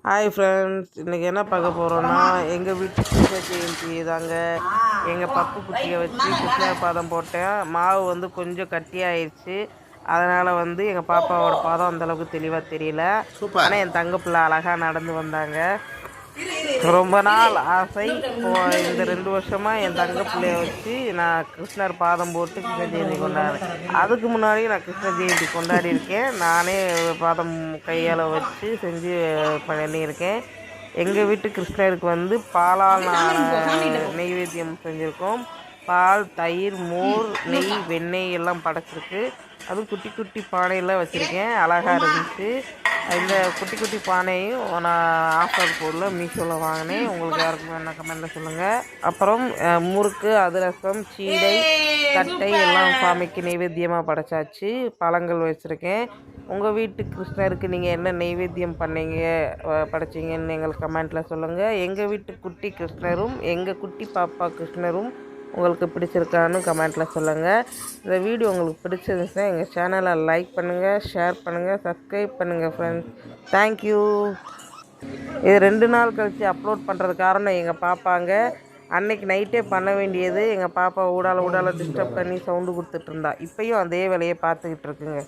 Hi friends, இன்றைக்கி என்ன பார்க்க போகிறோன்னா எங்கள் வீட்டு கிருஷ்ண ஜெயந்தி தாங்க. எங்கள் பப்பு குட்டியை வச்சு கிருஷ்ணர் பாதம் போட்டேன். மாவு வந்து கொஞ்சம் கட்டியாயிடுச்சு. அதனால் வந்து எங்கள் பாப்பாவோட பாதம் அந்தளவுக்கு தெளிவாக தெரியல. ஆனால் என் தங்க பிள்ளை அழகாக நடந்து வந்தாங்க. ரொம்ப நாள் ஆசை. இந்த 2 வருஷமாக என் தங்க பிள்ளைய வச்சு நான் கிருஷ்ணர் பாதம் போட்டு கிருஷ்ண ஜெயந்தி கொண்டாடுறேன். அதுக்கு முன்னாடி நான் கிருஷ்ண ஜெயந்தி கொண்டாடி இருக்கேன். நானே பாதம் கையால் வச்சு செஞ்சு பண்ணியிருக்கேன். எங்கள் வீட்டு கிருஷ்ணருக்கு வந்து பாலால் நெய்வேத்தியம் செஞ்சுருக்கோம். பால், தயிர், மோர், நெய், வெண்ணெய் எல்லாம் படைச்சிருக்கு. அதுவும் குட்டி குட்டி பானையெல்லாம் வச்சுருக்கேன். அழகாக இருந்துச்சு. இந்த குட்டி குட்டி பானையும் நான் ஆஃபர் போர்டில் மீஷோவில் வாங்கினேன். உங்களுக்கு யாருக்கும் என்ன கமெண்ட்டில் சொல்லுங்கள். அப்புறம் முறுக்கு, அதிரசம், சீடை, தட்டை எல்லாம் சாமிக்கு நெய்வேத்தியமாக படைச்சாச்சு. பழங்கள் வச்சுருக்கேன். உங்கள் வீட்டு கிருஷ்ணருக்கு நீங்கள் என்ன நெய்வேத்தியம் படைச்சிங்கன்னு எங்களுக்கு கமெண்ட்டில் சொல்லுங்கள். எங்கள் வீட்டு குட்டி கிருஷ்ணரும் எங்கள் குட்டி பாப்பா கிருஷ்ணரும் உங்களுக்கு பிடிச்சிருக்கான்னு கமெண்ட்டில் சொல்லுங்கள். இந்த வீடியோ உங்களுக்கு பிடிச்சிருந்துச்சுன்னா எங்கள் சேனலை லைக் பண்ணுங்கள், ஷேர் பண்ணுங்கள், சப்ஸ்கிரைப் பண்ணுங்கள் ஃப்ரெண்ட்ஸ். தேங்க்யூ. இது 2 நாள் கழித்து அப்லோட் பண்ணுறது காரணம் எங்கள் பாப்பாங்க. அன்னைக்கு நைட்டே பண்ண வேண்டியது எங்கள் பாப்பா ஊடால டிஸ்டர்ப் பண்ணி சவுண்டு கொடுத்துட்டு இருந்தா. இப்போயும் அதே வேலையை பார்த்துக்கிட்டு இருக்குங்க.